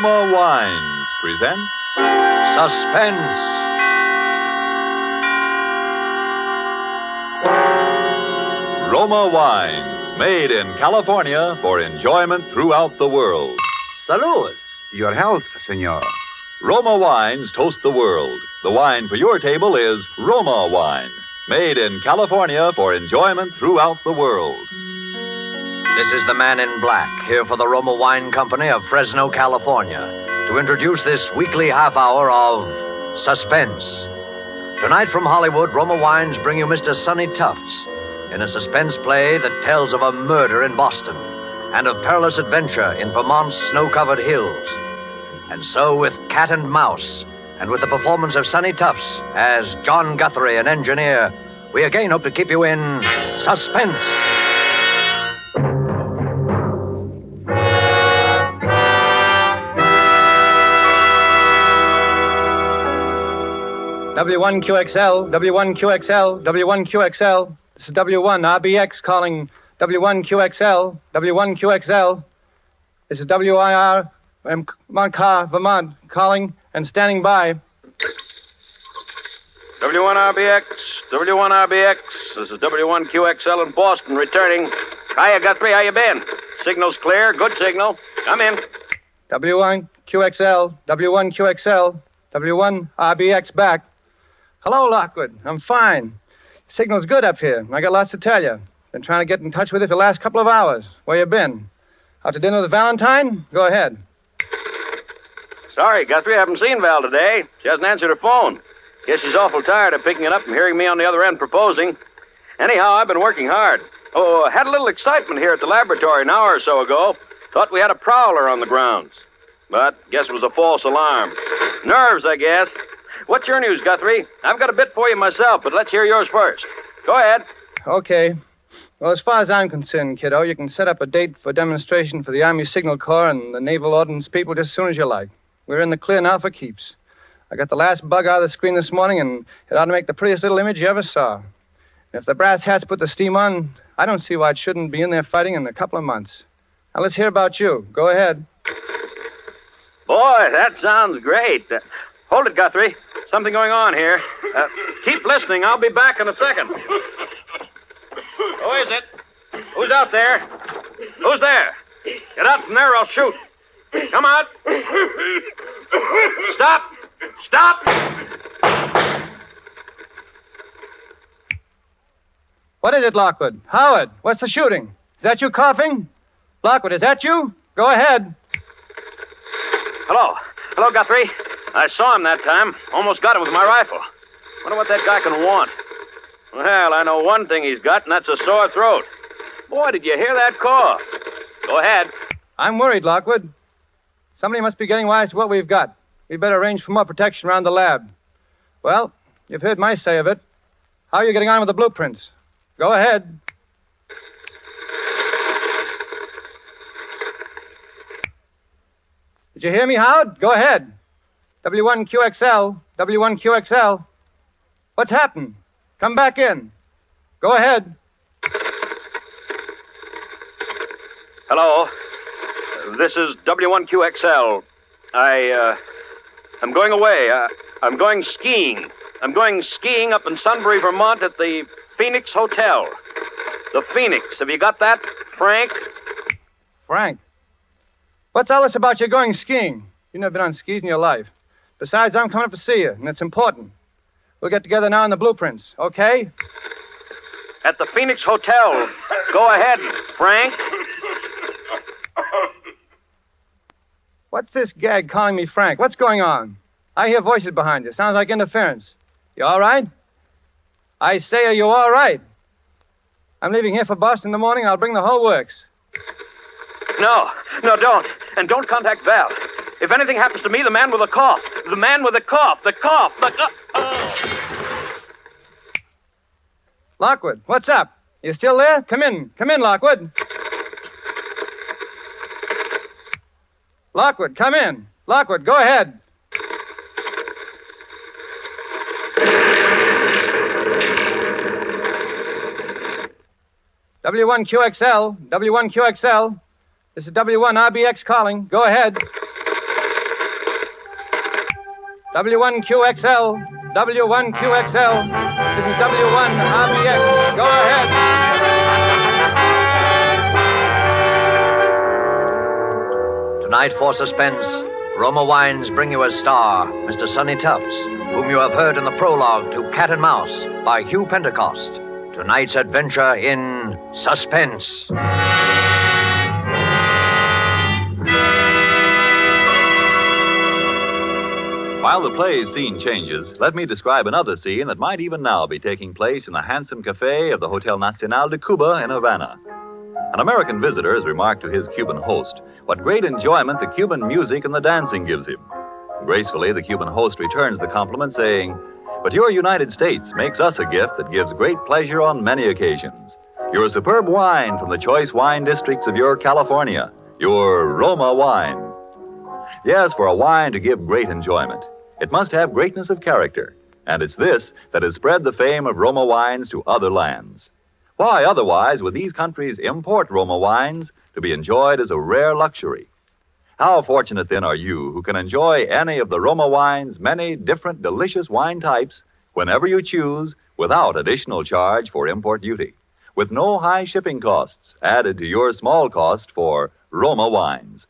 Roma Wines presents Suspense. Roma Wines, made in California for enjoyment throughout the world. Salud. Your health, senor. Roma Wines toast the world. The wine for your table is Roma Wine, made in California for enjoyment throughout the world. This is the man in black, here for the Roma Wine Company of Fresno, California, to introduce this weekly half hour of Suspense. Tonight from Hollywood, Roma Wines bring you Mr. Sonny Tufts in a suspense play that tells of a murder in Boston and of perilous adventure in Vermont's snow-covered hills. And so with Cat and Mouse, and with the performance of Sonny Tufts as John Guthrie, an engineer, we again hope to keep you in suspense. W1QXL, W1QXL, W1QXL. This is W1RBX calling W1QXL, W1QXL. This is WIR, Montcar, Vermont, calling and standing by. W1RBX, W1RBX. This is W1QXL in Boston, returning. Hiya, Guthrie, how you been? Signal's clear, good signal. Come in. W1QXL, W1QXL, W1RBX back. Hello, Lockwood. I'm fine. Signal's good up here. I got lots to tell you. Been trying to get in touch with you for the last couple of hours. Where you been? Out to dinner with Valentine? Go ahead. Sorry, Guthrie, I haven't seen Val today. She hasn't answered her phone. Guess she's awful tired of picking it up and hearing me on the other end proposing. Anyhow, I've been working hard. Oh, had a little excitement here at the laboratory an hour or so ago. Thought we had a prowler on the grounds. But guess it was a false alarm. Nerves, I guess. What's your news, Guthrie? I've got a bit for you myself, but let's hear yours first. Go ahead. Okay. Well, as far as I'm concerned, kiddo, you can set up a date for demonstration for the Army Signal Corps and the Naval Ordnance people just as soon as you like. We're in the clear now for keeps. I got the last bug out of the screen this morning, and it ought to make the prettiest little image you ever saw. And if the brass hats put the steam on, I don't see why it shouldn't be in there fighting in a couple of months. Now, let's hear about you. Go ahead. Boy, that sounds great. Hold it, Guthrie. Something going on here. Keep listening. I'll be back in a second. Who is it? Who's out there? Who's there? Get out from there or I'll shoot. Come out. Stop. Stop. What is it, Lockwood? Howard, what's the shooting? Is that you coughing? Lockwood, is that you? Go ahead. Hello. Hello, Guthrie. I saw him that time. Almost got him with my rifle. Wonder what that guy can want. Well, I know one thing he's got, and that's a sore throat. Boy, did you hear that cough? Go ahead. I'm worried, Lockwood. Somebody must be getting wise to what we've got. We'd better arrange for more protection around the lab. Well, you've heard my say of it. How are you getting on with the blueprints? Go ahead. Did you hear me, Howard? Go ahead. W1QXL, W1QXL. What's happened? Come back in. Go ahead. Hello. This is W1QXL. I'm going away. I'm going skiing. I'm going skiing up in Sunbury, Vermont at the Phoenix Hotel. The Phoenix. Have you got that, Frank? Frank? What's all this about you going skiing? You've never been on skis in your life. Besides, I'm coming up to see you, and it's important. We'll get together now in the blueprints, okay? At the Phoenix Hotel. Go ahead, Frank. What's this gag calling me Frank? What's going on? I hear voices behind you. Sounds like interference. You all right? I say, are you all right? I'm leaving here for Boston in the morning. I'll bring the whole works. No, don't. And don't contact Val. If anything happens to me, the man with the cough. The man with the cough. The cough. Lockwood, what's up? You still there? Come in. Come in, Lockwood. Lockwood, come in. Lockwood, go ahead. W1QXL, W1QXL. This is W1RBX calling. Go ahead. W1QXL, W1QXL. This is W1RBX. Go ahead. Tonight for Suspense, Roma Wines bring you as star Mr. Sonny Tufts, whom you have heard in the prologue to Cat and Mouse by Hugh Pentecost. Tonight's adventure in Suspense. While the play's scene changes, let me describe another scene that might even now be taking place in the handsome cafe of the Hotel Nacional de Cuba in Havana. An American visitor has remarked to his Cuban host what great enjoyment the Cuban music and the dancing gives him. Gracefully, the Cuban host returns the compliment, saying, "But your United States makes us a gift that gives great pleasure on many occasions. Your superb wine from the choice wine districts of your California, your Roma wine." Yes, for a wine to give great enjoyment, it must have greatness of character, and it's this that has spread the fame of Roma wines to other lands. Why, otherwise, would these countries import Roma wines to be enjoyed as a rare luxury? How fortunate, then, are you who can enjoy any of the Roma wine's many different delicious wine types whenever you choose without additional charge for import duty, with no high shipping costs added to your small cost for Roma wines.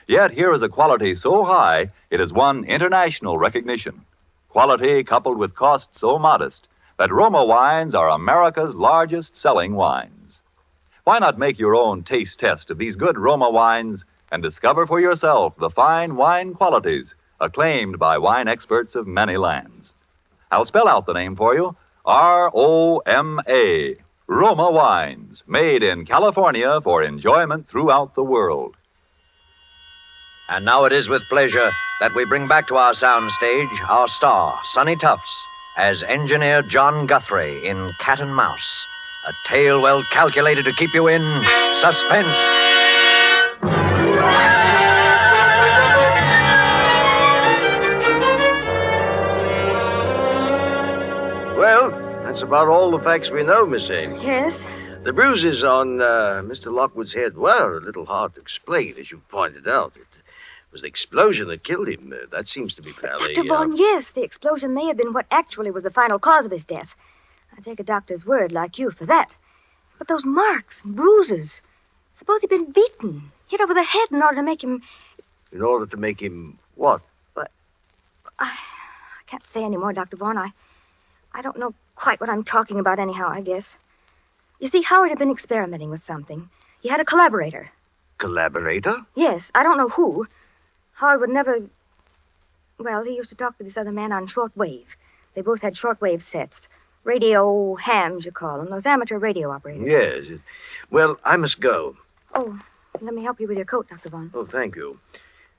Yet here is a quality so high it has won international recognition. Quality coupled with cost so modest that Roma wines are America's largest selling wines. Why not make your own taste test of these good Roma wines and discover for yourself the fine wine qualities acclaimed by wine experts of many lands? I'll spell out the name for you. R-O-M-A. Roma wines, made in California for enjoyment throughout the world. And now it is with pleasure that we bring back to our soundstage our star, Sonny Tufts, as Engineer John Guthrie in Cat and Mouse, a tale well calculated to keep you in suspense. Well, that's about all the facts we know, Miss Ames. Yes? The bruises on Mr. Lockwood's head were a little hard to explain, as you pointed out. It was the explosion that killed him. That seems to be fairly... Dr. Vaughn, yes, the explosion may have been what actually was the final cause of his death. I take a doctor's word like you for that. But those marks and bruises... Suppose he'd been beaten, hit over the head in order to make him... In order to make him what? But I can't say any more, Dr. Vaughn. I don't know quite what I'm talking about anyhow, I guess. You see, Howard had been experimenting with something. He had a collaborator. Collaborator? Yes, I don't know who. Howard would never... Well, he used to talk to this other man on shortwave. They both had shortwave sets. Radio hams, you call them. Those amateur radio operators. Yes. Well, I must go. Oh, let me help you with your coat, Dr. Vaughn. Oh, thank you.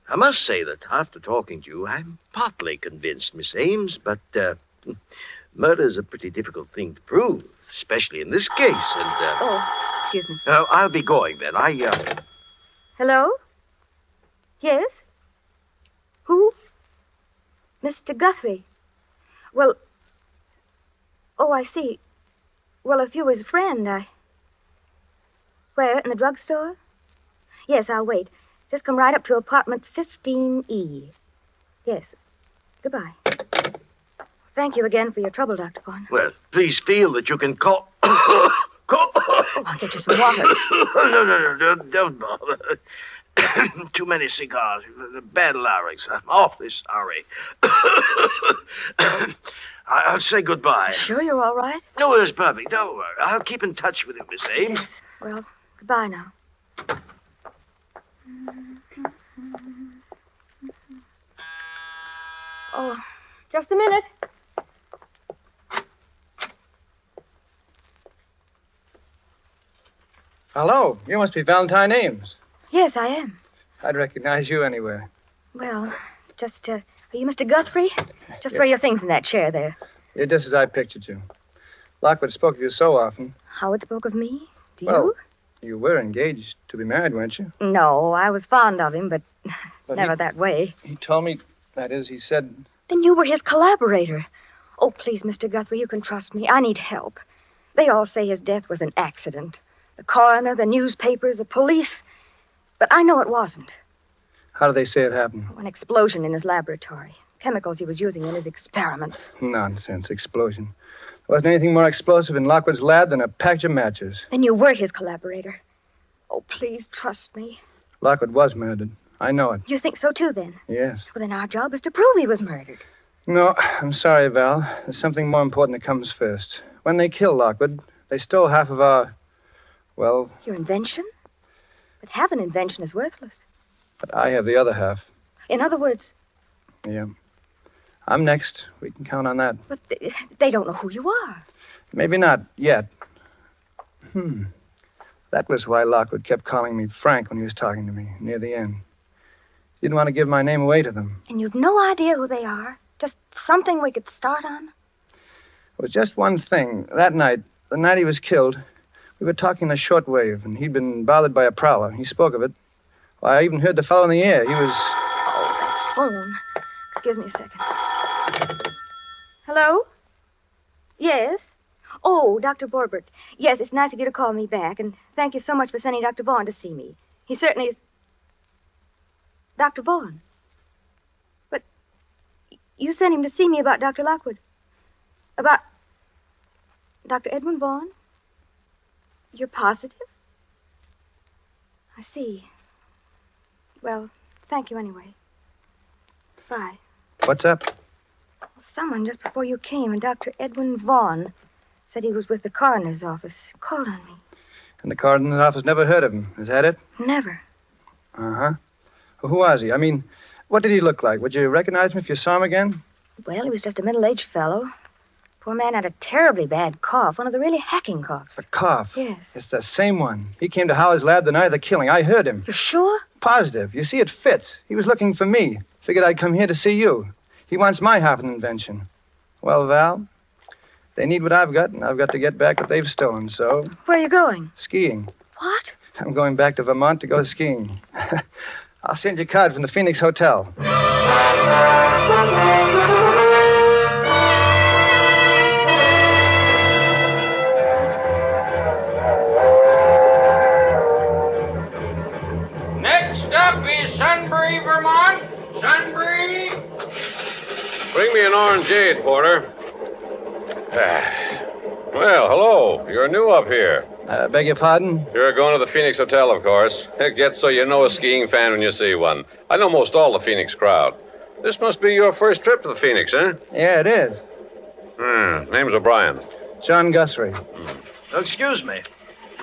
I must say that after talking to you, I'm partly convinced, Miss Ames, but murder's a pretty difficult thing to prove, especially in this case, and... Oh, excuse me. I'll be going, then. Hello? Yes? Who? Mr. Guthrie. Well... Oh, I see. Well, if you was a friend, Where, in the drugstore? Yes, I'll wait. Just come right up to apartment 15E. Yes. Goodbye. Thank you again for your trouble, Dr. Vaughn. Well, please feel that you can call... Oh, I'll get you some water. No, don't bother. Too many cigars. Bad larynx. I'm awfully sorry. I'll say goodbye. Sure you're all right? No, it's perfect. Don't worry. I'll keep in touch with you, Miss Ames. Yes. Well, goodbye now. Oh, just a minute. Hello, you must be Valentine Ames. Yes, I am. I'd recognize you anywhere. Well, just, are you Mr. Guthrie? Just throw your things in that chair there. You're just as I pictured you. Lockwood spoke of you so often. Howard spoke of me? Do you? Well, you were engaged to be married, weren't you? No, I was fond of him, but never that way. He told me, that is, he said... Then you were his collaborator. Oh, please, Mr. Guthrie, you can trust me. I need help. They all say his death was an accident. The coroner, the newspapers, the police. But I know it wasn't. How do they say it happened? An explosion in his laboratory. chemicals he was using in his experiments. Nonsense. Explosion. There wasn't anything more explosive in Lockwood's lab than a package of matches. Then you were his collaborator. Oh, please trust me. Lockwood was murdered. I know it. You think so, too, then? Yes. Well, then our job is to prove he was murdered. No, I'm sorry, Val. There's something more important that comes first. When they killed Lockwood, they stole half of our... well... Your invention? But half an invention is worthless. But I have the other half. In other words... Yeah. I'm next. We can count on that. But they don't know who you are. Maybe not yet. That was why Lockwood kept calling me Frank when he was talking to me near the end. He didn't want to give my name away to them. And you've no idea who they are? Just something we could start on? It was just one thing. That night, the night he was killed, we were talking the shortwave, and he'd been bothered by a prowler. He spoke of it. Why, I even heard the fellow in the air. He was... Oh, that phone. Excuse me a second. Hello? Yes? Oh, Dr. Borbert. Yes, it's nice of you to call me back, and thank you so much for sending Dr. Vaughn to see me. He certainly is... Dr. Vaughn? But you sent him to see me about Dr. Lockwood. About Dr. Edwin Vaughn? You're positive? I see. Well, thank you anyway. Bye. What's up? Someone just before you came, and Dr. Edwin Vaughn said he was with the coroner's office. Called on me. And the coroner's office never heard of him. Is that it? Never. Uh-huh. Well, who was he? I mean, what did he look like? Would you recognize him if you saw him again? Well, he was just a middle-aged fellow. Poor man had a terribly bad cough, one of the really hacking coughs. A cough? Yes. It's the same one. He came to Howard's lab the night of the killing. I heard him. You're sure? Positive. You see, it fits. He was looking for me. Figured I'd come here to see you. He wants my half an invention. Well, Val, they need what I've got, and I've got to get back what they've stolen, so... Where are you going? Skiing. What? I'm going back to Vermont to go skiing. I'll send you a card from the Phoenix Hotel. Next up is Sunbury, Vermont. Sunbury. Bring me an orangeade, Porter. Well, hello. You're new up here. Beg your pardon? You're going to the Phoenix Hotel, of course. Get so you know a skiing fan when you see one. I know most all the Phoenix crowd. This must be your first trip to the Phoenix, huh? Yeah, it is. Name's O'Brien. John Guthrie. Oh, excuse me.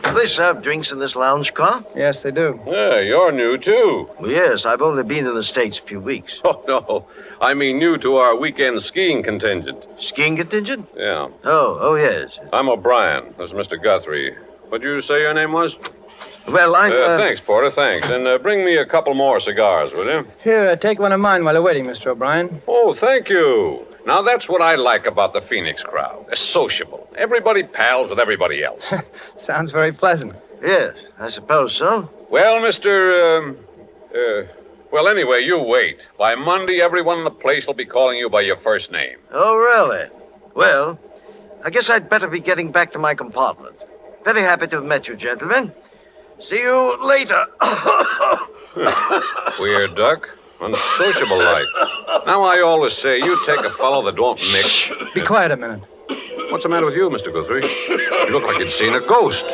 Do they serve drinks in this lounge car? Yes, they do. Yeah, you're new, too. Well, yes, I've only been in the States a few weeks. Oh, no. I mean new to our weekend skiing contingent. Skiing contingent? Yeah. Oh, yes. I'm O'Brien. This is Mr. Guthrie. What'd you say your name was? Well, I'm... Thanks, Porter, thanks. And bring me a couple more cigars, will you? Here, take one of mine while you're waiting, Mr. O'Brien. Oh, thank you. Now, that's what I like about the Phoenix crowd. They're sociable. Everybody pals with everybody else. Sounds very pleasant. Yes, I suppose so. Well, well, anyway, you wait. By Monday, everyone in the place will be calling you by your first name. Oh, really? Well, I guess I'd better be getting back to my compartment. Very happy to have met you, gentlemen. See you later. Weird duck. Unsociable like. Now, I always say, you take a fellow that won't mix. Be quiet a minute. What's the matter with you, Mr. Guthrie? You look like you'd seen a ghost.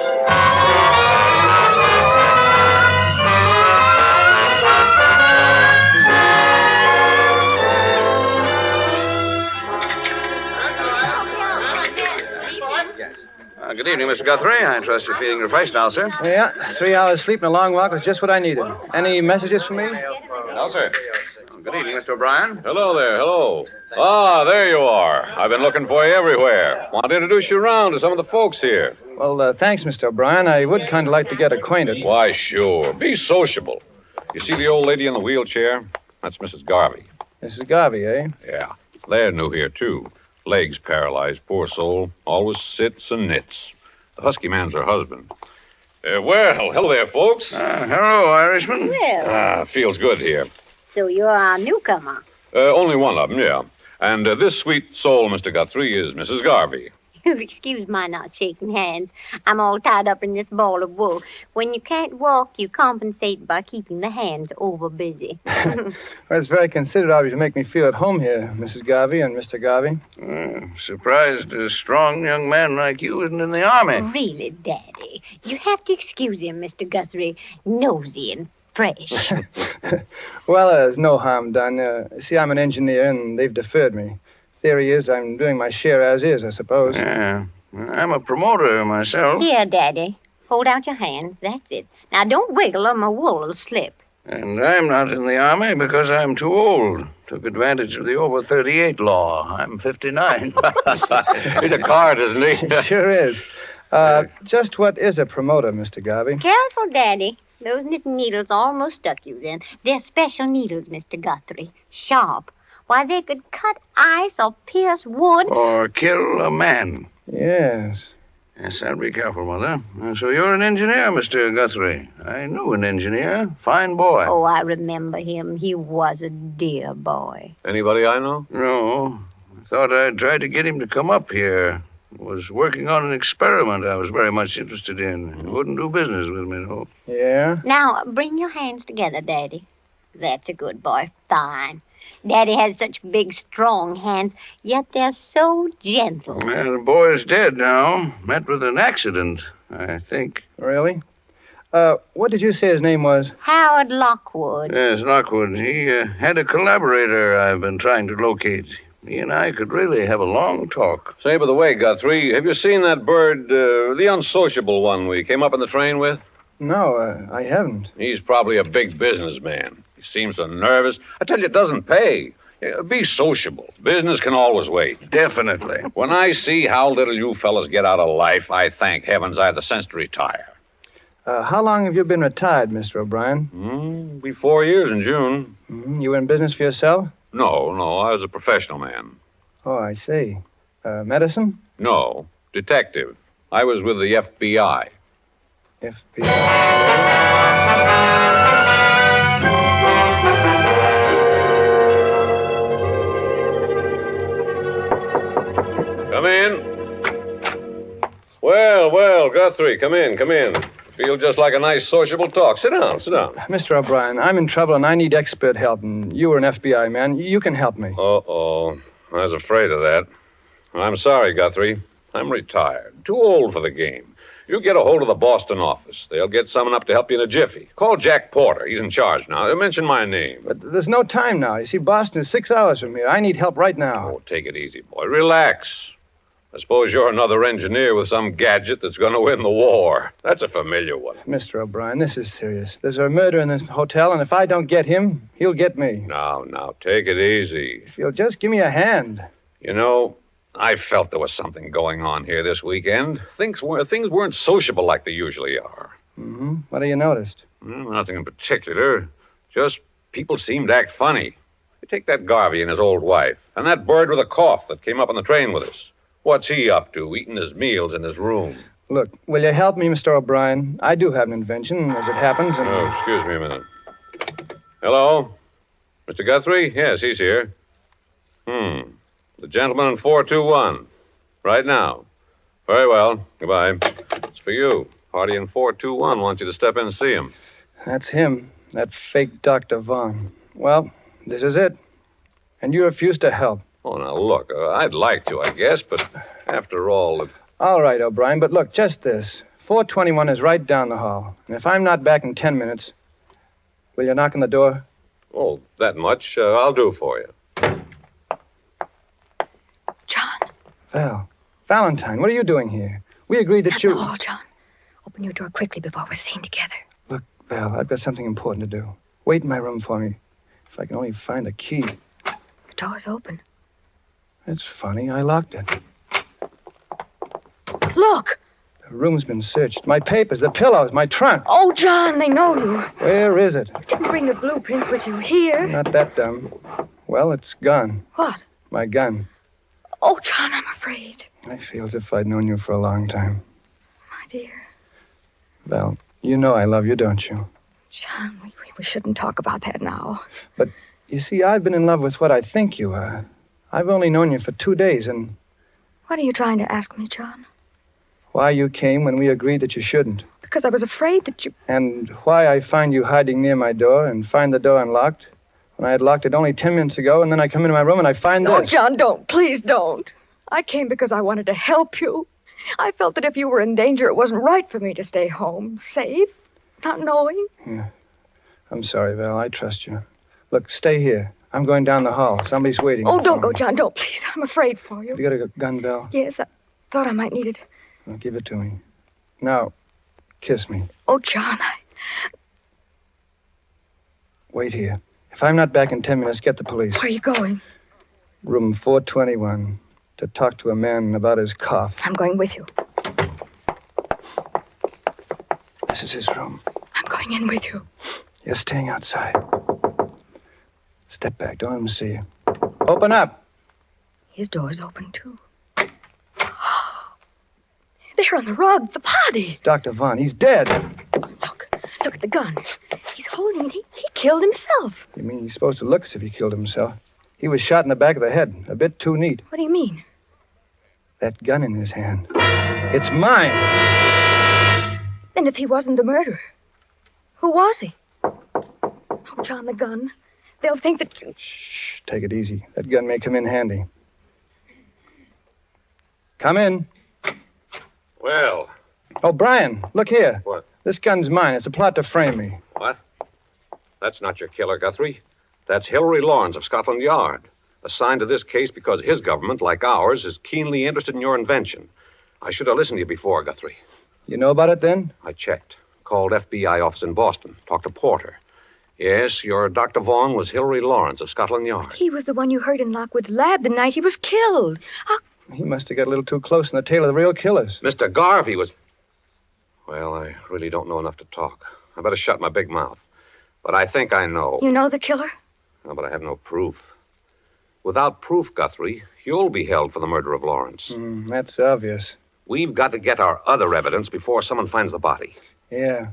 Good evening, Mr. Guthrie. I trust you're feeling refreshed now, sir. Yeah, 3 hours sleep and a long walk was just what I needed. Any messages for me? No, sir. Good evening, Mr. O'Brien. Hello there, hello. Ah, there you are. I've been looking for you everywhere. Want to introduce you around to some of the folks here. Well, thanks, Mr. O'Brien. I would kind of like to get acquainted. Why, sure. Be sociable. You see the old lady in the wheelchair? That's Mrs. Garvey. Mrs. Garvey, eh? Yeah. They're new here, too. Legs paralyzed, poor soul. Always sits and knits. The husky man's her husband. Well, hello there, folks. Hello, Irishman. Well, Feels good here. so you're our newcomer. Only one of them, yeah. And this sweet soul, Mr. Guthrie, is Mrs. Garvey. You'll excuse my not shaking hands. I'm all tied up in this ball of wool. When you can't walk, you compensate by keeping the hands over busy. Well, it's very considerate of you to make me feel at home here, Mrs. Garvey and Mr. Garvey. Surprised a strong young man like you isn't in the army. Really, Daddy, you have to excuse him, Mr. Guthrie. Nosy and fresh. Well, there's no harm done. See, I'm an engineer, and they've deferred me. Theory is I'm doing my share as is, I suppose. Yeah. I'm a promoter myself. Here, Daddy. Hold out your hands. That's it. Now, don't wiggle or my wool will slip. And I'm not in the army because I'm too old. Took advantage of the over 38 law. I'm 59. He's a card, isn't he? Sure is. Just what is a promoter, Mr. Garvey? Careful, Daddy. Those knitting needles almost stuck you then. They're special needles, Mr. Guthrie. Sharp. Why, they could cut ice or pierce wood. Or kill a man. Yes. Yes, I'll be careful, Mother. So you're an engineer, Mr. Guthrie. I knew an engineer. Fine boy. Oh, I remember him. He was a dear boy. Anybody I know? No. I thought I'd try to get him to come up here. Was working on an experiment I was very much interested in. He wouldn't do business with me, no. Yeah? Now, bring your hands together, Daddy. That's a good boy. Fine. Daddy has such big, strong hands, yet they're so gentle. Well, the boy's dead now. Met with an accident, I think. Really? What did you say his name was? Howard Lockwood. Yes, Lockwood. He had a collaborator I've been trying to locate. He and I could really have a long talk. Say, by the way, Guthrie, have you seen that bird, the unsociable one we came up in the train with? No, I haven't. He's probably a big businessman. He seems so nervous. I tell you, it doesn't pay. Be sociable. Business can always wait. Definitely. When I see how little you fellas get out of life, I thank heavens I have the sense to retire. How long have you been retired, Mr. O'Brien? Be 4 years in June. You were in business for yourself? No, I was a professional man. Oh, I see. Medicine? No, detective. I was with the FBI. FBI. Come in. Well, Guthrie, come in. Feel just like a nice sociable talk. Sit down. Mr. O'Brien, I'm in trouble and I need expert help, and you were an FBI man. You can help me. Uh-oh. I was afraid of that. I'm sorry, Guthrie. I'm retired. Too old for the game. You get a hold of the Boston office. They'll get someone up to help you in a jiffy. Call Jack Porter. He's in charge now. Mention my name. But there's no time now. You see, Boston is 6 hours from here. I need help right now. Oh, take it easy, boy. Relax. I suppose you're another engineer with some gadget that's going to win the war. That's a familiar one. Mr. O'Brien, this is serious. There's a murder in this hotel, and if I don't get him, he'll get me. Now, take it easy. If you'll just give me a hand. You know, I felt there was something going on here this weekend. Things weren't sociable like they usually are. What have you noticed? Well, nothing in particular. Just people seemed to act funny. You take that Garvey and his old wife, and that bird with a cough that came up on the train with us. What's he up to, eating his meals in his room? Look, will you help me, Mr. O'Brien? I do have an invention, as it happens, and... Oh, excuse me a minute. Hello? Mr. Guthrie? Yes, he's here. The gentleman in 421. Right now. Very well. Goodbye. It's for you. Party in 421 wants you to step in and see him. That's him. That fake Dr. Vaughn. Well, this is it. And you refuse to help. Oh, now, look, I'd like to, I guess, but after all... All right, O'Brien, but look, just this. 421 is right down the hall. And if I'm not back in 10 minutes, will you knock on the door? Oh, that much I'll do for you. John. Val. Valentine, what are you doing here? We agreed that you... Oh, John. Open your door quickly before we're seen together. Look, Val, I've got something important to do. Wait in my room for me. If I can only find a key. The door's open. That's funny. I locked it. Look! The room's been searched. My papers, the pillows, my trunk. Oh, John, they know you. Where is it? You didn't bring the blueprints with you here. Not that dumb. Well, it's gone. What? My gun. Oh, John, I'm afraid. I feel as if I'd known you for a long time. My dear. Val, you know I love you, don't you? John, we shouldn't talk about that now. But, you see, I've been in love with what I think you are. I've only known you for 2 days, and... What are you trying to ask me, John? Why you came when we agreed that you shouldn't. Because I was afraid that you... And why I find you hiding near my door and find the door unlocked when I had locked it only 10 minutes ago, and then I come into my room and I find No, this. John, don't. Please don't. I came because I wanted to help you. I felt that if you were in danger, it wasn't right for me to stay home, safe, not knowing. Yeah. I'm sorry, Val. I trust you. Look, stay here. I'm going down the hall. Somebody's waiting. Oh, don't go, John. Don't, please. I'm afraid for you. You got a gun, Val? Yes, I thought I might need it. Well, give it to me. Now, kiss me. Oh, John, Wait here. If I'm not back in 10 minutes, get the police. Where are you going? Room 421. To talk to a man about his cough. I'm going with you. This is his room. I'm going in with you. You're staying outside. Step back. Don't let him see you. Open up. His door's open, too. There on the rug, the body. Dr. Vaughn. He's dead. Look at the gun. He's holding it. He killed himself. You mean he's supposed to look as if he killed himself? He was shot in the back of the head. A bit too neat. What do you mean? That gun in his hand. It's mine. Then if he wasn't the murderer, who was he? Oh, John, the gun. They'll think that... Shh, take it easy. That gun may come in handy. Come in. Well. Oh, Brian, look here. What? This gun's mine. It's a plot to frame me. What? That's not your killer, Guthrie. That's Hilary Lawrence of Scotland Yard, assigned to this case because his government, like ours, is keenly interested in your invention. I should have listened to you before, Guthrie. You know about it, then? I checked. Called FBI office in Boston. Talked to Porter. Yes, your Dr. Vaughan was Hilary Lawrence of Scotland Yard. He was the one you heard in Lockwood's lab the night he was killed. He must have got a little too close in the tail of the real killers. Mr. Garvey was... Well, I really don't know enough to talk. I better shut my big mouth. But I think I know. You know the killer? No, but I have no proof. Without proof, Guthrie, you'll be held for the murder of Lawrence. That's obvious. We've got to get our other evidence before someone finds the body. Yeah.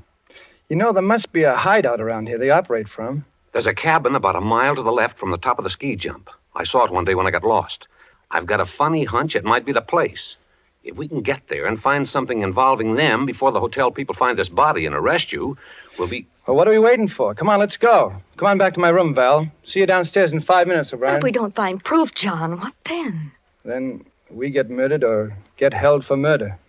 You know, there must be a hideout around here they operate from. There's a cabin about a mile to the left from the top of the ski jump. I saw it one day when I got lost. I've got a funny hunch it might be the place. If we can get there and find something involving them before the hotel people find this body and arrest you, we'll be... Well, what are we waiting for? Come on, let's go. Come on back to my room, Val. See you downstairs in 5 minutes, O'Brien. But if we don't find proof, John, what then? Then we get murdered or get held for murder.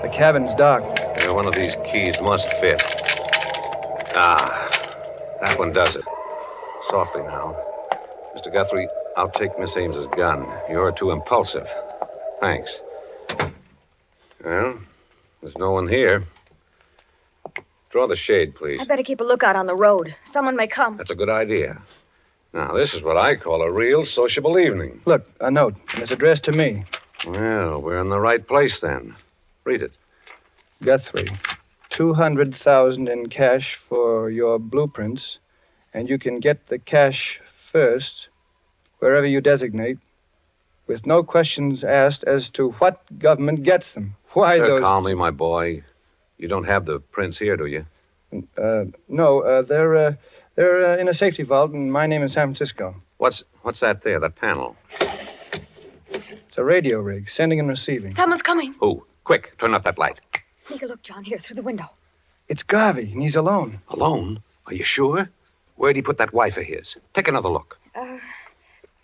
The cabin's dark. Yeah, one of these keys must fit. Ah, that one does it. Softly now. Mr. Guthrie, I'll take Miss Ames's gun. You're too impulsive. Thanks. Well, there's no one here. Draw the shade, please. I better keep a lookout on the road. Someone may come. That's a good idea. Now, this is what I call a real sociable evening. Look, a note. And it's addressed to me. Well, we're in the right place then. Read it. Guthrie, 200,000 in cash for your blueprints, and you can get the cash first, wherever you designate, with no questions asked as to what government gets them. Why those... Calmly, my boy. You don't have the prints here, do you? No, they're in a safety vault, and my name is San Francisco. What's that there, that panel? It's a radio rig, sending and receiving. Someone's coming. Who? Quick, turn up that light. Sneak a look, John, here, through the window. It's Garvey, and he's alone. Alone? Are you sure? Where'd he put that wife of his? Take another look.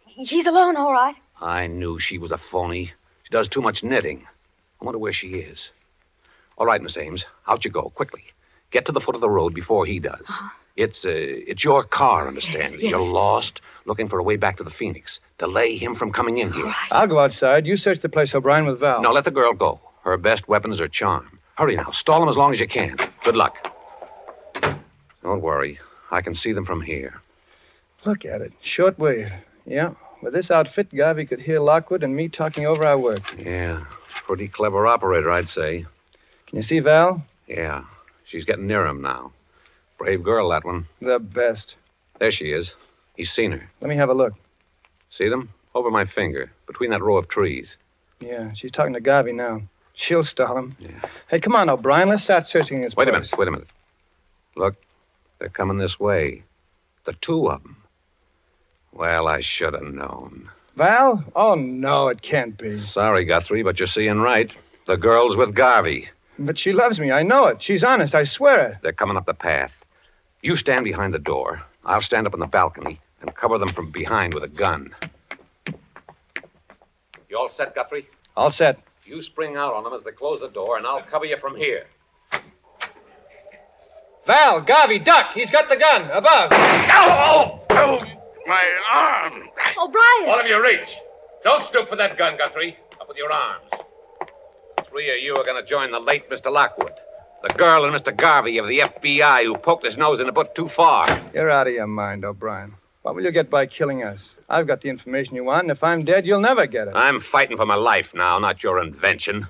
He's alone, all right. I knew she was a phony. She does too much knitting. I wonder where she is. All right, Miss Ames, out you go, quickly. Get to the foot of the road before he does. Uh-huh. It's your car, understand? Yes. You're lost, looking for a way back to the Phoenix. Delay him from coming in here. Right. I'll go outside. You search the place, O'Brien, with Val. No, let the girl go. Her best weapon is her charm. Hurry now. Stall them as long as you can. Good luck. Don't worry. I can see them from here. Look at it. Short wave. Yeah. With this outfit, Garvey could hear Lockwood and me talking over our work. Yeah. Pretty clever operator, I'd say. Can you see Val? Yeah. She's getting near him now. Brave girl, that one. The best. There she is. He's seen her. Let me have a look. See them? Over my finger, between that row of trees. Yeah, she's talking to Garvey now. She'll stall him. Yeah. Hey, come on, O'Brien. Let's start searching this place. Wait a minute. Look, they're coming this way. The two of them. Well, I should have known. Val? Oh, no, it can't be. Sorry, Guthrie, but you're seeing right. The girl's with Garvey. But she loves me. I know it. She's honest. I swear it. They're coming up the path. You stand behind the door. I'll stand up on the balcony and cover them from behind with a gun. You all set, Guthrie? All set. You spring out on them as they close the door, and I'll cover you from here. Val, Garvey, duck. He's got the gun. Above. Oh, my arm. O'Brien! All of you reach. Don't stoop for that gun, Guthrie. Up with your arms. 3 of you are going to join the late Mr. Lockwood. The girl and Mr. Garvey of the FBI who poked his nose in a bit too far. You're out of your mind, O'Brien. What will you get by killing us? I've got the information you want, and if I'm dead, you'll never get it. I'm fighting for my life now, not your invention.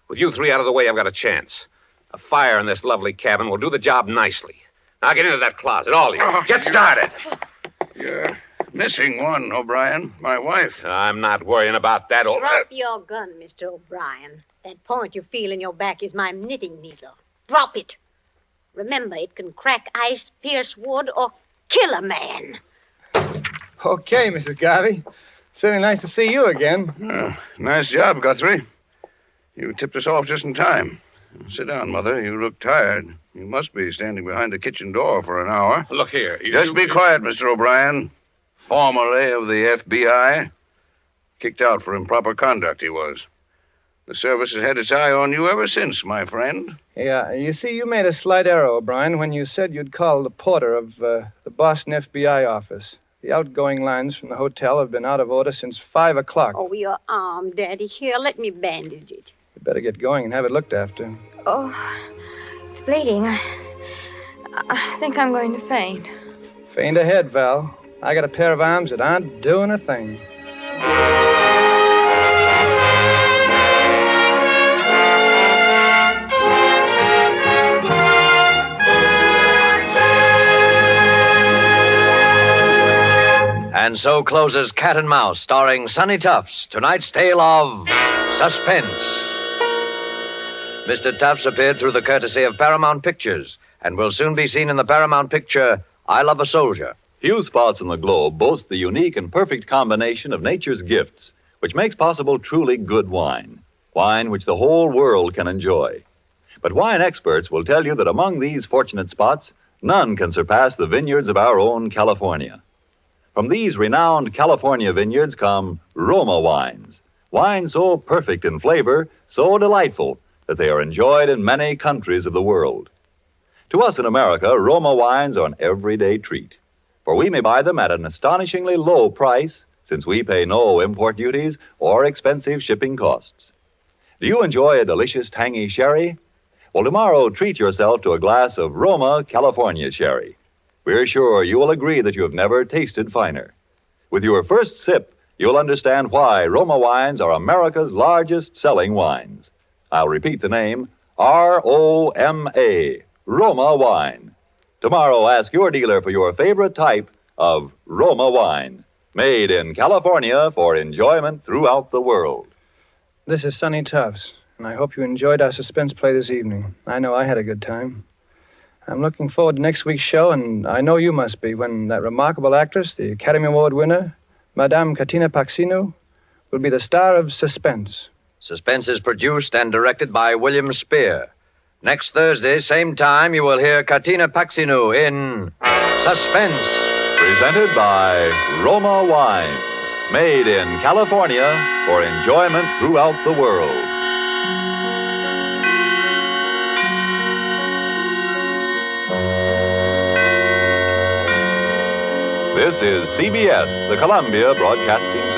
With you three out of the way, I've got a chance. A fire in this lovely cabin will do the job nicely. Now get into that closet, all of you. Get started. You're missing one, O'Brien. My wife. I'm not worrying about that. Drop your gun, Mr. O'Brien. That point you feel in your back is my knitting needle. Drop it. Remember, it can crack ice, pierce wood, or kill a man. Okay, Mrs. Garvey. Certainly nice to see you again. Nice job, Guthrie. You tipped us off just in time. Sit down, Mother. You look tired. You must be standing behind the kitchen door for an hour. Look here. Just be quiet, Mr. O'Brien. Formerly of the FBI. Kicked out for improper conduct, he was. The service has had its eye on you ever since, my friend. Yeah, you see, you made a slight error, O'Brien, when you said you'd call the porter of the Boston FBI office. The outgoing lines from the hotel have been out of order since 5 o'clock. Oh, your arm, Daddy. Here, let me bandage it. You better get going and have it looked after. Oh, it's bleeding. I think I'm going to faint. Faint ahead, Val. I got a pair of arms that aren't doing a thing. And so closes Cat and Mouse, starring Sonny Tufts, tonight's tale of Suspense. Mr. Tufts appeared through the courtesy of Paramount Pictures and will soon be seen in the Paramount picture, I Love a Soldier. Few spots on the globe boast the unique and perfect combination of nature's gifts, which makes possible truly good wine. Wine which the whole world can enjoy. But wine experts will tell you that among these fortunate spots, none can surpass the vineyards of our own California. From these renowned California vineyards come Roma wines. Wines so perfect in flavor, so delightful, that they are enjoyed in many countries of the world. To us in America, Roma wines are an everyday treat, for we may buy them at an astonishingly low price, since we pay no import duties or expensive shipping costs. Do you enjoy a delicious tangy sherry? Well, tomorrow treat yourself to a glass of Roma California sherry. We're sure you will agree that you have never tasted finer. With your first sip, you'll understand why Roma wines are America's largest selling wines. I'll repeat the name, R-O-M-A, Roma wine. Tomorrow, ask your dealer for your favorite type of Roma wine, made in California for enjoyment throughout the world. This is Sonny Tufts, and I hope you enjoyed our suspense play this evening. I know I had a good time. I'm looking forward to next week's show, and I know you must be, when that remarkable actress, the Academy Award winner, Madame Katina Paxinu, will be the star of Suspense. Suspense is produced and directed by William Spear. Next Thursday, same time, you will hear Katina Paxinu in Suspense. Presented by Roma Wines, made in California for enjoyment throughout the world. This is CBS, the Columbia Broadcasting